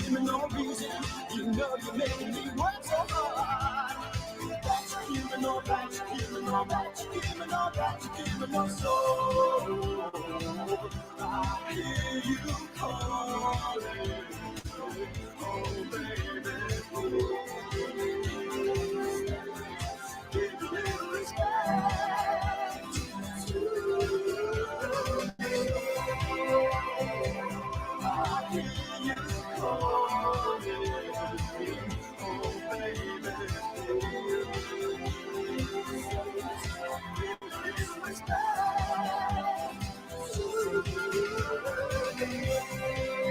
give me no reason. You know you're making me work so hard. That you give me no, that you give me no, that you give me no, that you give me no soul. I hear you calling, oh baby, give me a little respect to me. I hear you calling, oh baby, give me a little respect to me.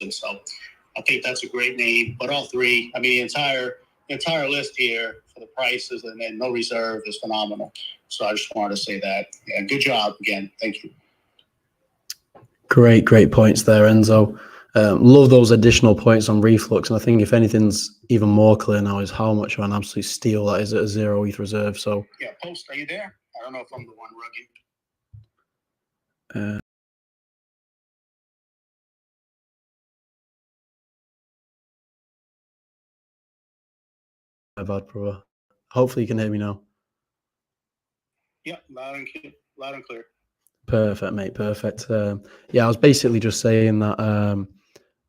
So I think that's a great name. But all three, I mean, the entire list here for the prices and then no reserve is phenomenal. So I just wanted to say that. Yeah, good job again. Thank you. Great points there, Enzo. Love those additional points on reflux, and I think if anything's even more clear now is how much of an absolute steal that is at a 0 ETH reserve. So yeah, Post, are you there? I don't know if I'm the one rugged. My bad, brother. Hopefully you can hear me now. Yeah, loud and clear. Perfect, mate. Perfect. Yeah, I was basically just saying that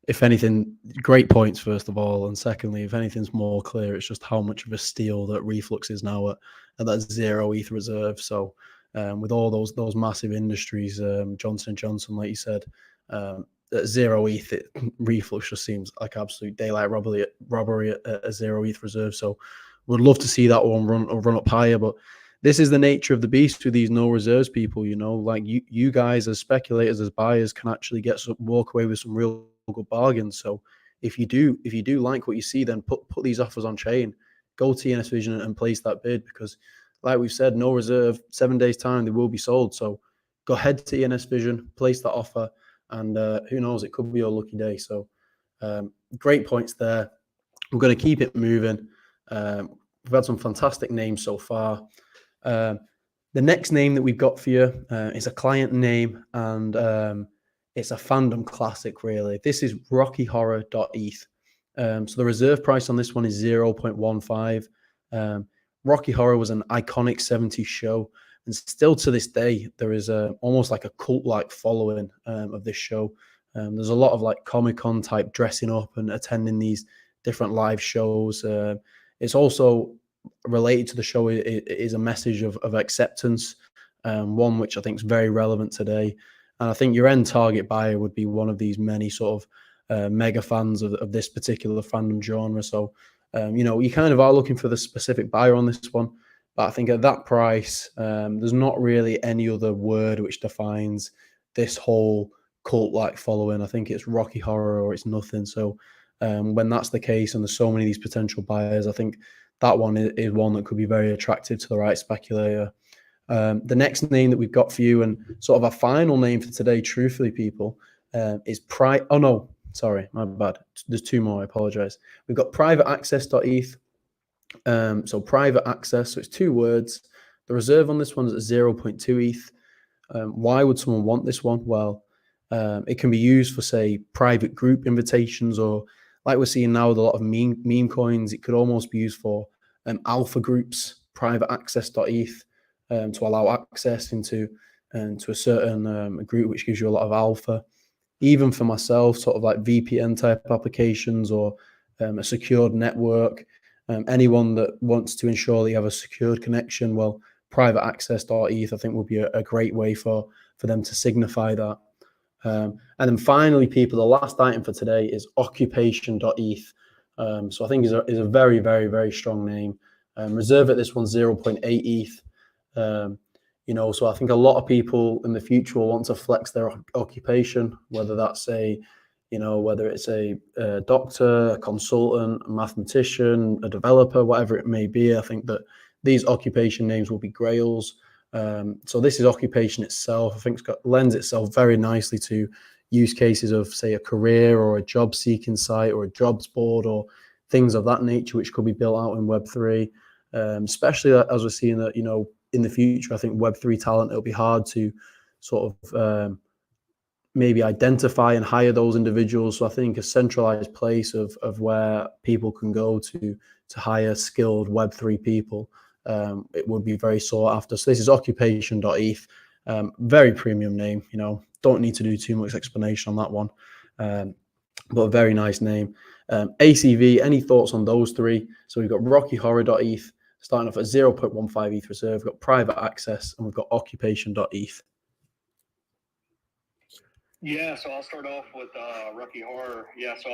if anything, great points, first of all. And secondly, if anything's more clear, it's just how much of a steal that Reflux is now at that 0 ETH reserve. So with all those massive industries, Johnson & Johnson, like you said, at 0 ETH, Reflux just seems like absolute daylight robbery at a 0 ETH reserve. So we'd love to see that one run up higher. But this is the nature of the beast with these no reserves people, like you guys as speculators, as buyers can actually walk away with some real good bargains. So if you do like what you see, then put these offers on chain, go to ENS Vision and place that bid, because like we've said, no reserve, 7 days time, they will be sold. So go ahead to ENS Vision, place that offer, and who knows, it could be your lucky day. So great points there. We're going to keep it moving. We've had some fantastic names so far. The next name that we've got for you is a client name, and it's a fandom classic, really. This is RockyHorror.eth. So the reserve price on this one is 0.15. Rocky Horror was an iconic 70s show, and still to this day, there is almost like a cult-like following of this show. There's a lot of like Comic-Con type dressing up and attending these different live shows. It's also related to the show is a message of acceptance, one which I think is very relevant today. And I think your end target buyer would be one of these many sort of mega fans of this particular fandom genre. So, you kind of are looking for the specific buyer on this one. But I think at that price, there's not really any other word which defines this whole cult-like following. I think it's Rocky Horror or it's nothing. So when that's the case and there's so many of these potential buyers, I think that one is one that could be very attractive to the right speculator. The next name that we've got for you, and sort of a final name for today, truthfully, people, is Oh, no, sorry, my bad. There's two more. I apologize. We've got privateaccess.eth. So private access, so it's two words. The reserve on this one is at 0.2 ETH. Why would someone want this one? Well, it can be used for, say, private group invitations, or like we're seeing now with a lot of meme coins, it could almost be used for alpha groups, private access.eth, to allow access into a certain group which gives you a lot of alpha. Even for myself, sort of like VPN type applications or a secured network, anyone that wants to ensure that you have a secured connection, well, private access.eth I think would be a great way for them to signify that. And then finally, people, the last item for today is occupation.eth. So I think is a very, very, very strong name. Reserve at this one 0.8 ETH. So I think a lot of people in the future will want to flex their occupation, whether that's whether it's a doctor, a consultant, a mathematician, a developer, whatever it may be. I think that these occupation names will be grails. So this is occupation itself. I think lends itself very nicely to use cases of, say, a career or a job seeking site or a jobs board or things of that nature, which could be built out in Web3. Especially as we're seeing that, in the future, I think Web3 talent, it'll be hard to sort of maybe identify and hire those individuals. So I think a centralized place of where people can go to hire skilled Web3 people, it would be very sought after. So this is occupation.eth, very premium name, don't need to do too much explanation on that one, but a very nice name. ACV, any thoughts on those three? So we've got rockyhorror.eth, starting off at 0.15 ETH reserve, we've got private access, and we've got occupation.eth. Yeah, so I'll start off with Rocky Horror. Yeah, so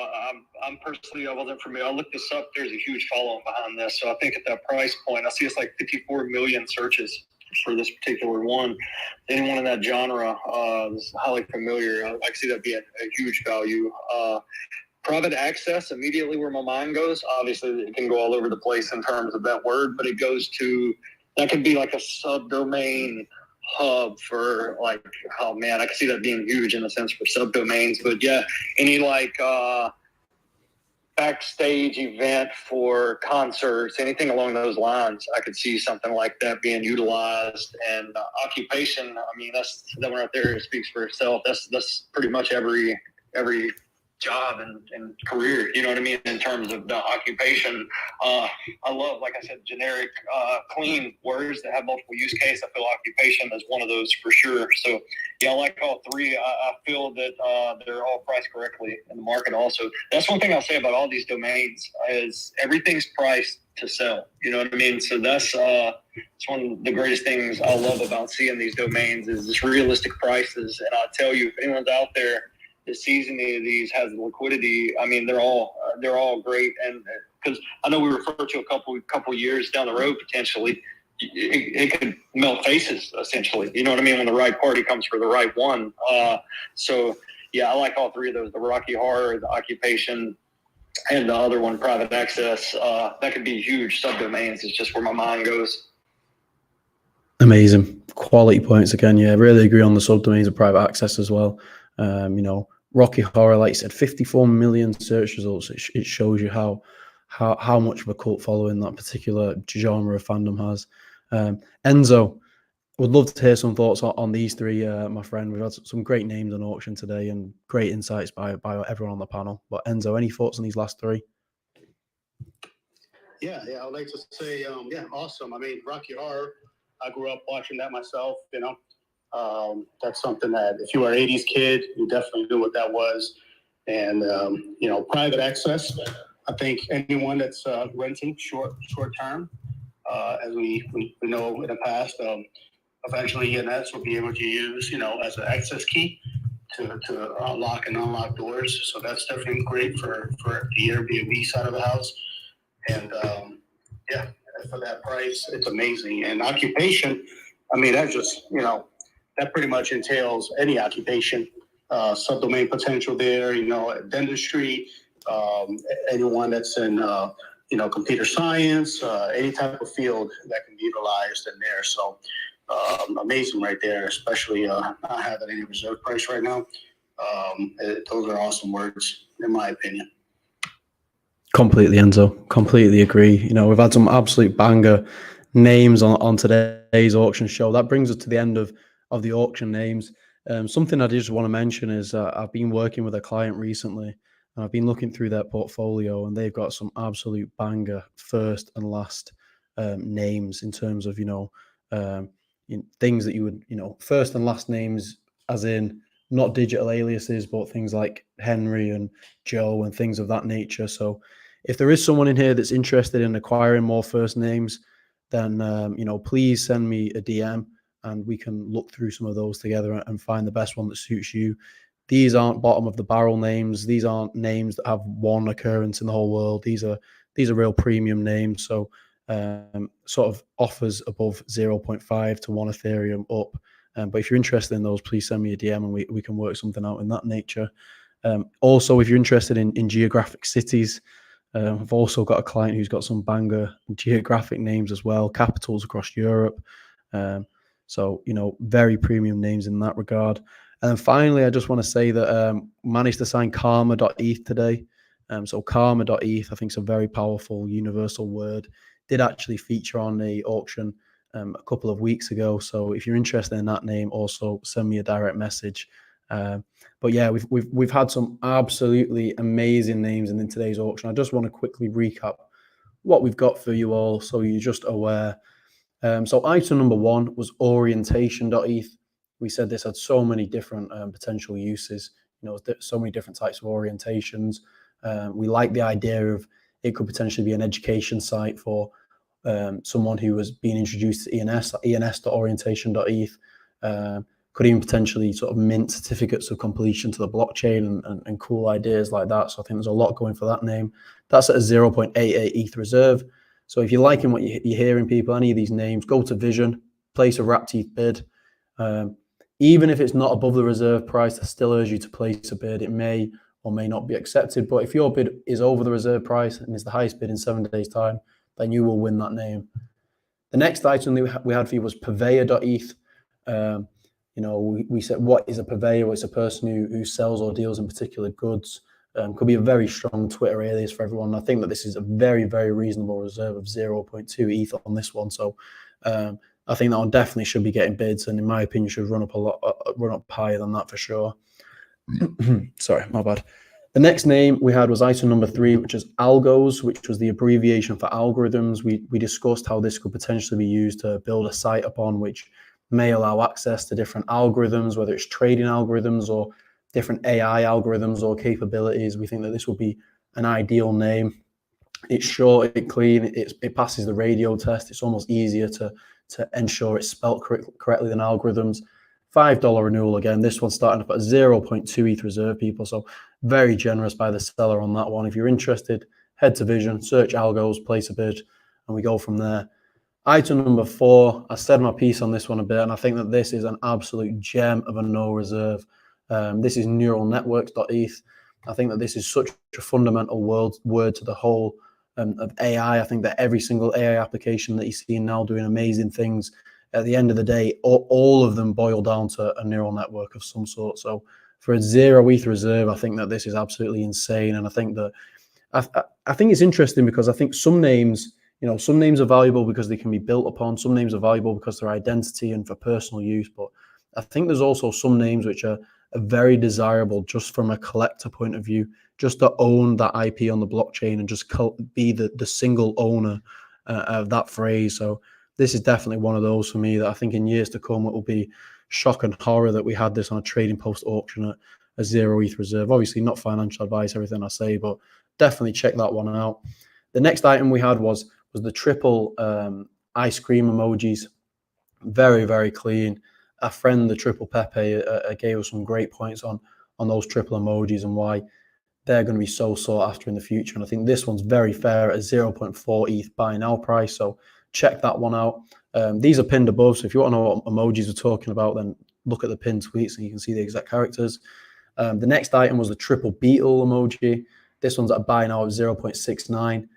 I'm personally, I wasn't familiar. I looked this up. There's a huge following behind this. So I think at that price point, I see it's like 54 million searches. for this particular one. Anyone in that genre is highly familiar. I see that being a huge value. Private access, immediately where my mind goes. Obviously, it can go all over the place in terms of that word, but it goes to, that could be like a subdomain hub for like, oh man, I can see that being huge in a sense for subdomains. But yeah, any like backstage event for concerts, anything along those lines, I could see something like that being utilized. And occupation, I mean, that one right there speaks for itself. That's pretty much every job and career, you know what I mean, in terms of the occupation. I love, like I said, generic, clean words that have multiple use case. I feel occupation is one of those for sure. So yeah, I like all three. I feel that they're all priced correctly in the market also. That's one thing I'll say about all these domains is everything's priced to sell, you know what I mean? So that's it's one of the greatest things I love about seeing these domains is this realistic prices. And I'll tell you, if anyone's out there that sees any of these has liquidity, I mean, they're all great. And because I know we refer to a couple years down the road potentially, it could melt faces essentially. You know what I mean? When the right party comes for the right one. So yeah, I like all three of those: the Rocky Horror, the Occupation, and the other one, Private Access. That could be huge subdomains. It's just where my mind goes. Amazing quality points again. Yeah, really agree on the subdomains of private access as well. You know, Rocky Horror, like you said, 54 million search results. It shows you how much of a cult following that particular genre of fandom has. Enzo, would love to hear some thoughts on these three, my friend. We've had some great names on auction today and great insights by everyone on the panel. But Enzo, any thoughts on these last three? Yeah, I would like to say, awesome. I mean, Rocky Horror, I grew up watching that myself, you know. That's something that if you were an 80s kid, you definitely knew what that was. And, you know, private access, I think anyone that's renting short term, as we know in the past, eventually ENS will be able to use, you know, as an access key to lock and unlock doors. So that's definitely great for the Airbnb side of the house. And, for that price, it's amazing. And occupation, I mean, that's just, you know, that pretty much entails any occupation, subdomain potential there, you know, dentistry, anyone that's in, you know, computer science, any type of field that can be utilized in there. So amazing right there, especially not having any reserve price right now. Those are awesome words, in my opinion. Completely, Enzo. Completely agree. You know, we've had some absolute banger names on today's auction show. That brings us to the end of the auction names. Something I just want to mention is I've been working with a client recently, and I've been looking through their portfolio, and they've got some absolute banger first and last names in terms of, you know, things that you would, you know, first and last names, as in not digital aliases, but things like Henry and Joe and things of that nature. So if there is someone in here that's interested in acquiring more first names, then, you know, please send me a DM and we can look through some of those together and find the best one that suits you. These aren't bottom of the barrel names. These aren't names that have one occurrence in the whole world. These are real premium names. So sort of offers above 0.5 to 1 Ethereum up. But if you're interested in those, please send me a DM and we can work something out in that nature. Also, if you're interested in geographic cities, I've also got a client who's got some banger geographic names as well, capitals across Europe. So, you know, very premium names in that regard. And then finally, I just want to say that managed to sign karma.eth today. So karma.eth, I think, is a very powerful universal word. Did actually feature on the auction a couple of weeks ago. So if you're interested in that name, also send me a direct message. But yeah, we've had some absolutely amazing names in today's auction. I just want to quickly recap what we've got for you all, so you're just aware. So item number 1 was orientation.eth. We said this had so many different potential uses. You know, so many different types of orientations. We like the idea of it could potentially be an education site for someone who was being introduced to ENS, ens.orientation.eth. Could even potentially sort of mint certificates of completion to the blockchain and cool ideas like that. So I think there's a lot going for that name. That's at a 0.88 ETH reserve. So if you're liking what you're hearing, people, any of these names, go to Vision. place a rat teeth bid. Even if it's not above the reserve price, I still urge you to place a bid. It may or may not be accepted, but if your bid is over the reserve price and is the highest bid in 7 days' time, then you will win that name. The next item that we had for you was purveyor.eth. We said, what is a purveyor? Well, it's a person who sells or deals in particular goods. Could be a very strong Twitter alias for everyone. I think that this is a very, very reasonable reserve of 0.2 ETH on this one. So I think that one definitely should be getting bids, and in my opinion, should run up higher than that for sure. Sorry, my bad. The next name we had was item number 3, which is algos, which was the abbreviation for algorithms. We discussed how this could potentially be used to build a site upon which may allow access to different algorithms, whether it's trading algorithms or different AI algorithms or capabilities. We think that this would be an ideal name. It's short, it's clean, it passes the radio test. It's almost easier to ensure it's spelt correctly than algorithms. $5 renewal again. This one's starting up at 0.2 ETH reserve, people. So very generous by the seller on that one. If you're interested, head to Vision, search algos, place a bid, and we go from there. Item number 4, I said my piece on this one a bit, and I think that this is an absolute gem of a no reserve. This is neuralnetworks.eth. I think that this is such a fundamental word to the whole of AI. I think that every single AI application that you see now doing amazing things, at the end of the day, all of them boil down to a neural network of some sort. So for a 0 ETH reserve, I think that this is absolutely insane. And I think that I think it's interesting because I think some names are valuable because they can be built upon. Some names are valuable because they're identity and for personal use. But I think there's also some names which are very desirable just from a collector point of view, just to own that IP on the blockchain and just be the single owner of that phrase. So this is definitely one of those for me that I think in years to come, it will be shock and horror that we had this on a trading post auction at a 0 ETH reserve. Obviously not financial advice, everything I say, but definitely check that one out. The next item we had was the triple ice cream emojis. Very, very clean. Our friend, the Triple Pepe, gave us some great points on those triple emojis and why they're going to be so sought after in the future. And I think this one's very fair at 0.4 ETH buy now price. So check that one out. These are pinned above. So if you want to know what emojis we're talking about, then look at the pinned tweets and you can see the exact characters. The next item was the triple beetle emoji. This one's at a buy now of 0.69.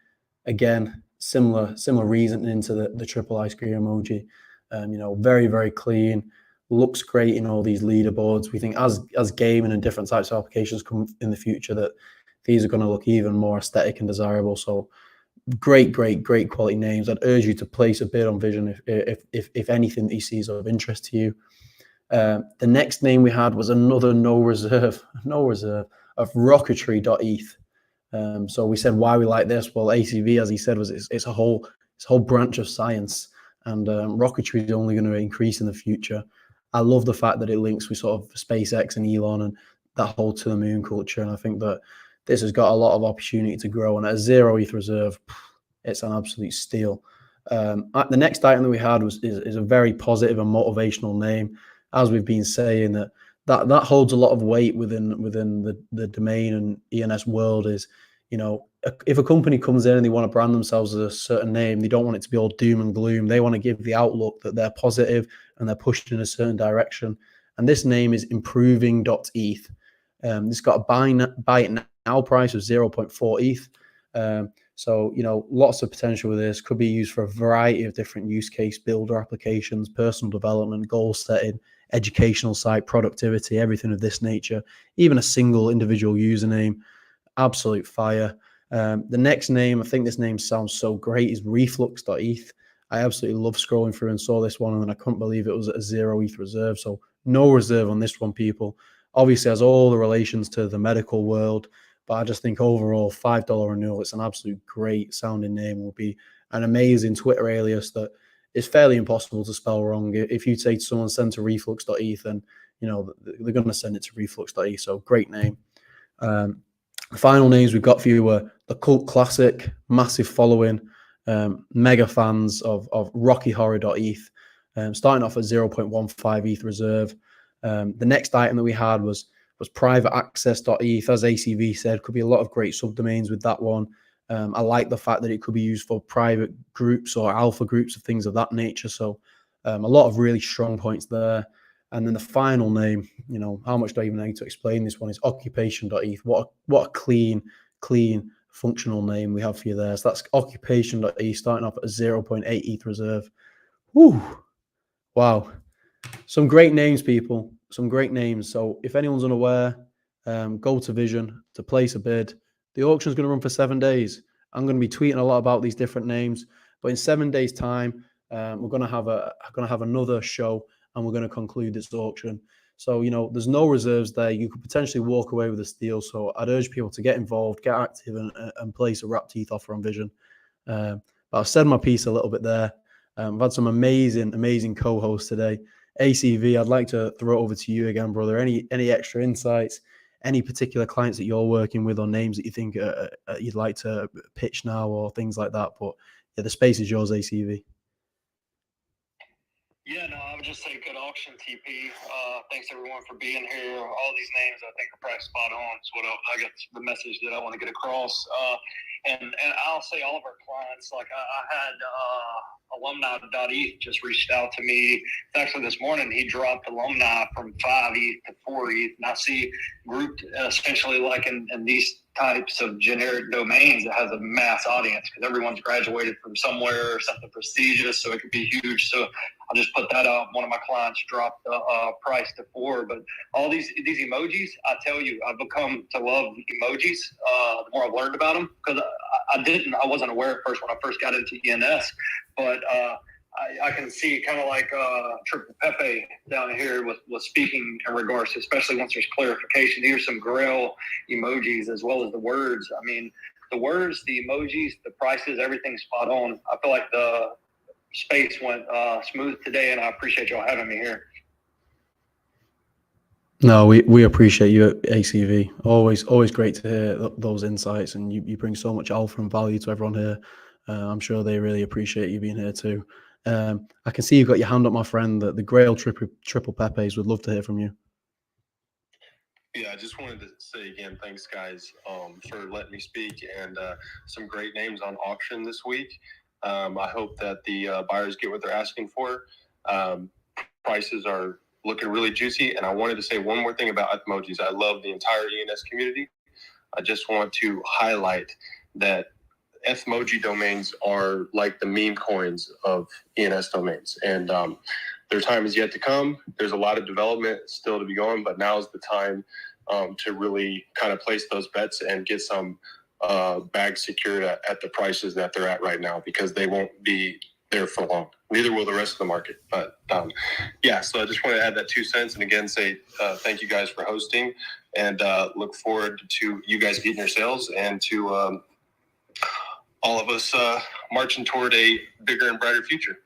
Again, similar reasoning to the triple ice cream emoji. Very, very clean. Looks great in all these leaderboards. We think as gaming and different types of applications come in the future, that these are going to look even more aesthetic and desirable. So great quality names. I'd urge you to place a bid on Vision if anything that you see is of interest to you. The next name we had was another no reserve of rocketry.eth. So we said why we like this. Well, ACV, as he said, was it's a whole branch of science, and rocketry is only going to increase in the future. I love the fact that it links with sort of SpaceX and Elon and that whole to the moon culture, and I think that this has got a lot of opportunity to grow. And at a 0 ETH reserve, it's an absolute steal. The next item that we had is a very positive and motivational name. As we've been saying, that holds a lot of weight within the domain and ENS world. Is, if a company comes in and they want to brand themselves as a certain name, they don't want it to be all doom and gloom. They want to give the outlook that they're positive and they're pushed in a certain direction. And this name is improving.eth. It's got a buy it now price of 0.4 ETH. So, lots of potential with this. Could be used for a variety of different use case builder applications, personal development, goal setting, educational site, productivity, everything of this nature. Even a single individual username. Absolute fire. The next name, I think this name sounds so great, is reflux.eth. I absolutely love scrolling through and saw this one, and I couldn't believe it was at a 0 ETH reserve. So no reserve on this one, people. Obviously has all the relations to the medical world, but I just think overall $5 renewal, it's an absolute great sounding name. Will be an amazing Twitter alias that is fairly impossible to spell wrong. If you say to someone send to reflux.eth, then they're going to send it to reflux.eth. So great name. Final names we've got for you were the Cult Classic, massive following, mega fans of RockyHorror.eth, starting off at 0.15 ETH reserve. The next item that we had was privateaccess.eth. As ACV said, could be a lot of great subdomains with that one. I like the fact that it could be used for private groups or alpha groups of things of that nature. So A lot of really strong points there. And then the final name, you know, how much do I even need to explain this one, is occupation.eth. What a clean, functional name we have for you there. So that's occupation.eth, starting off at a 0.8 ETH reserve. Whew. Wow. Some great names, people. Some great names. So if anyone's unaware, go to Vision to place a bid. The auction is going to run for 7 days. I'm going to be tweeting a lot about these different names, but in 7 days' time, we're going to have another show, and we're going to conclude this auction. So, you know, there's no reserves there. You could potentially walk away with a steal. So I'd urge people to get involved, get active, and place a wrapped ETH offer on Vision. But I've said my piece a little bit there. I've had some amazing co-hosts today. ACV, I'd like to throw it over to you again, brother. Any extra insights, any particular clients that you're working with, or names that you think you'd like to pitch now, or things like that? But yeah, the space is yours, ACV. Yeah, no, I would just say good auction, TP. Thanks everyone for being here. All these names, I think, are probably spot on. It's what I got, the message that I want to get across. And I'll say all of our clients, like I had alumni.eth just reached out to me. Actually, this morning he dropped alumni from 5 ETH to 4 ETH, and I see grouped essentially like in these types of generic domains that has a mass audience because everyone's graduated from somewhere or something prestigious, so it could be huge. So I'll just put that up. One of my clients dropped the price to 4, but all these emojis, I tell you, I've become to love emojis the more I've learned about them, because I wasn't aware at first when I first got into ENS, but I can see kind of like Triple Pepe down here was speaking in regards to, especially once there's clarification. Here's some Grail emojis as well as the words. I mean, the words, the emojis, the prices, everything's spot on. I feel like the space went smooth today, and I appreciate y'all having me here. No, we appreciate you, ACV. Always great to hear those insights, and you bring so much alpha and value to everyone here. I'm sure they really appreciate you being here too. I can see you've got your hand up, my friend. The Grail triple Pepes would love to hear from you. Yeah, I just wanted to say again, thanks guys for letting me speak, and some great names on auction this week. I hope that the buyers get what they're asking for. Prices are looking really juicy, and I wanted to say one more thing about emojis. I love the entire ENS community. I just want to highlight that Ethmoji domains are like the meme coins of ENS domains, and their time is yet to come. There's a lot of development still to be going, but now is the time to really kind of place those bets and get some bags secured at the prices that they're at right now, because they won't be there for long. Neither will the rest of the market. But yeah, so I just want to add that 2 cents, and again say thank you guys for hosting, and look forward to you guys getting your sales, and to all of us marching toward a bigger and brighter future.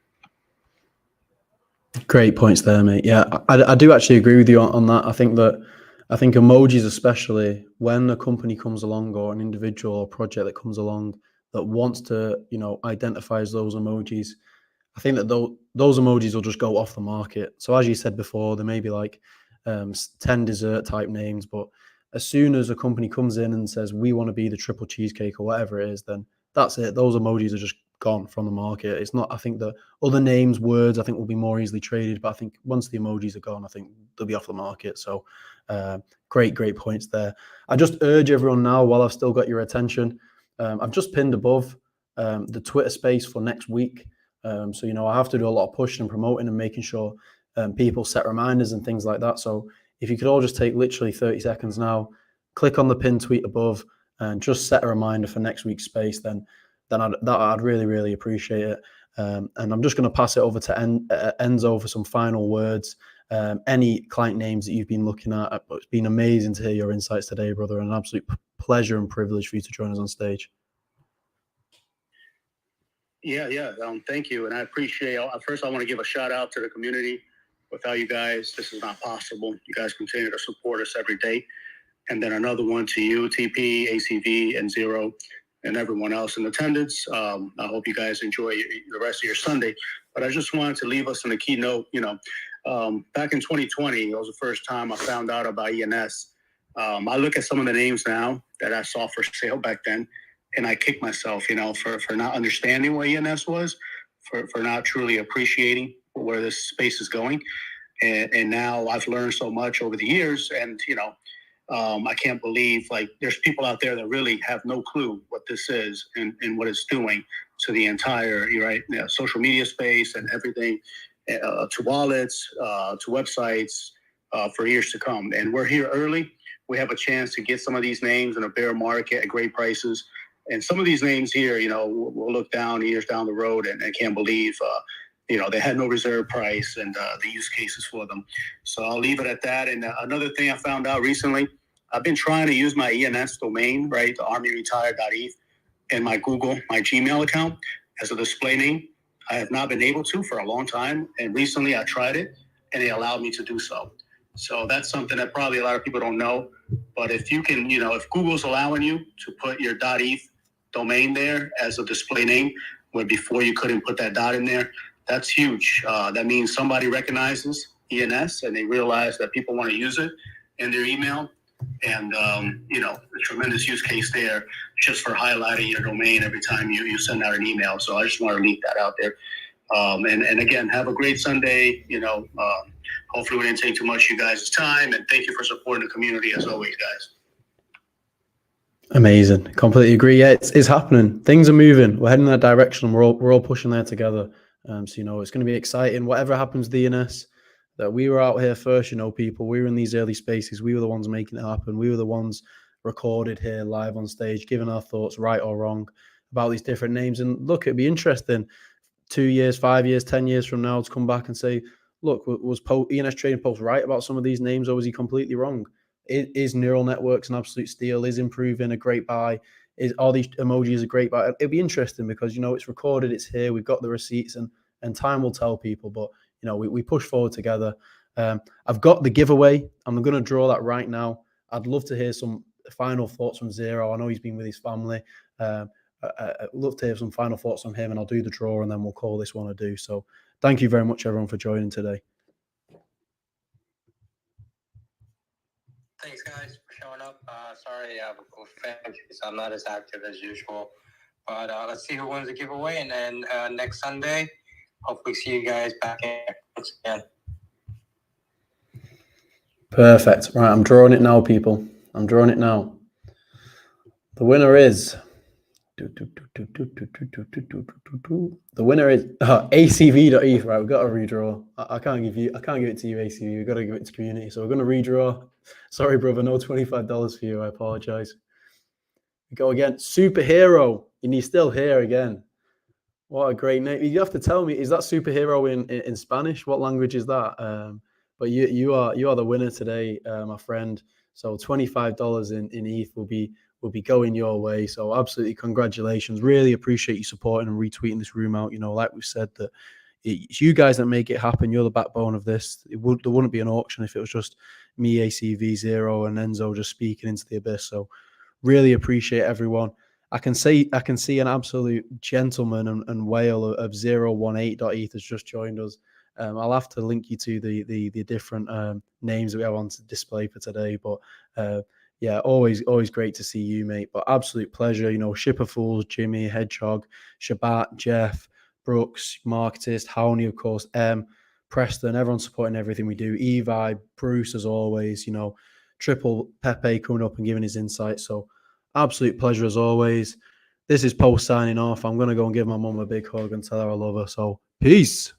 Great points there, mate. Yeah, I do actually agree with you on that. I think emojis, especially when a company comes along, or an individual or project that comes along that wants to, you know, identifies those emojis, I think that those emojis will just go off the market. So as you said before, there may be like 10 dessert type names, but as soon as a company comes in and says, we want to be the triple cheesecake or whatever it is, then that's it. Those emojis are just gone from the market. It's not, I think the other names, words, I think will be more easily traded, but I think once the emojis are gone, I think they'll be off the market. So great points there. I just urge everyone now, while I've still got your attention, I've just pinned above the Twitter space for next week. So, you know, I have to do a lot of pushing and promoting and making sure people set reminders and things like that. So if you could all just take literally 30 seconds now, click on the pinned tweet above and just set a reminder for next week's space, then I'd really appreciate it. And I'm just going to pass it over to Enzo for some final words. Any client names that you've been looking at. It's been amazing to hear your insights today, brother, and an absolute pleasure and privilege for you to join us on stage. Yeah. Thank you. And I appreciate, first I want to give a shout out to the community. Without you guys, this is not possible. You guys continue to support us every day. And then another one to you, TP, ACV, and Zero, and everyone else in attendance. I hope you guys enjoy the rest of your Sunday. But I just wanted to leave us on a keynote. You know, back in 2020, it was the first time I found out about ENS. I look at some of the names now that I saw for sale back then, and I kick myself, you know, for not understanding what ENS was, for not truly appreciating where this space is going. And now I've learned so much over the years, and I can't believe, like, there's people out there that really have no clue what this is and what it's doing to the entire social media space and everything, to wallets, to websites, for years to come. And we're here early. We have a chance to get some of these names in a bear market at great prices. And some of these names here, we'll look down years down the road and can't believe, they had no reserve price and the use cases for them. So I'll leave it at that. And another thing I found out recently, I've been trying to use my ENS domain, right, the armyretired.eth, and my Gmail account as a display name. I have not been able to for a long time. And recently I tried it and it allowed me to do so. So that's something that probably a lot of people don't know. But if you can, if Google's allowing you to put your .eth domain there as a display name, where before you couldn't put that dot in there, that's huge. That means somebody recognizes ENS and they realize that people want to use it in their email. And, a tremendous use case there just for highlighting your domain every time you send out an email. So I just want to leave that out there. And again, have a great Sunday. Hopefully we didn't take too much of you guys' time. And thank you for supporting the community as always, guys. Amazing. Completely agree. Yeah, it's happening. Things are moving. We're heading in that direction, and we're all pushing there together. So it's going to be exciting. Whatever happens, DNS, that we were out here first. People, we were in these early spaces. We were the ones making it happen. We were the ones recorded here live on stage, giving our thoughts, right or wrong, about these different names. And look, it'd be interesting 2 years, 5 years, 10 years from now to come back and say, look, was ENS Trading Post right about some of these names, or was he completely wrong? Is neural networks an absolute steal? Is improving a great buy? Are these emojis a great buy? It'll be interesting because, it's recorded, it's here, we've got the receipts, and time will tell people. But, we push forward together. I've got the giveaway. I'm going to draw that right now. I'd love to hear some final thoughts from Zero. I know he's been with his family. I'd love to hear some final thoughts from him, and I'll do the draw, and then we'll call this one a do. So thank you very much, everyone, for joining today. Thanks, guys, for showing up. Sorry, I'm not as active as usual. But let's see who wins the giveaway. And then next Sunday, hopefully see you guys back in. Thanks again. Perfect. Right, I'm drawing it now, people. I'm drawing it now. The winner is... The winner is ACV.eth. Right, we've got to redraw. I can't give it to you, ACV. We've got to give it to community. So we're going to redraw. Sorry, brother, no $25 for you. I apologize. We go again. Superhero, and he's still here again. What a great name. You have to tell me, is that superhero in Spanish? What language is that? But you are the winner today, my friend. So $25 in ETH will be going your way. So absolutely congratulations. Really appreciate you supporting and retweeting this room out. Like we've said, that it's you guys that make it happen. You're the backbone of this. There wouldn't be an auction if it was just me, ACV, Zero, and Enzo just speaking into the abyss. So really appreciate everyone. I can see an absolute gentleman and whale of 018.eth has just joined us. I'll have to link you to the different names that we have on display for today. But yeah, always great to see you, mate. But absolute pleasure. Shipper Fools, Jimmy, Hedgehog, Shabat, Jeff, Brooks, Marketist, Howney, of course, Preston, everyone supporting everything we do. Evi, Bruce, as always, Triple Pepe coming up and giving his insights. So absolute pleasure as always. This is Post signing off. I'm going to go and give my mum a big hug and tell her I love her. So peace.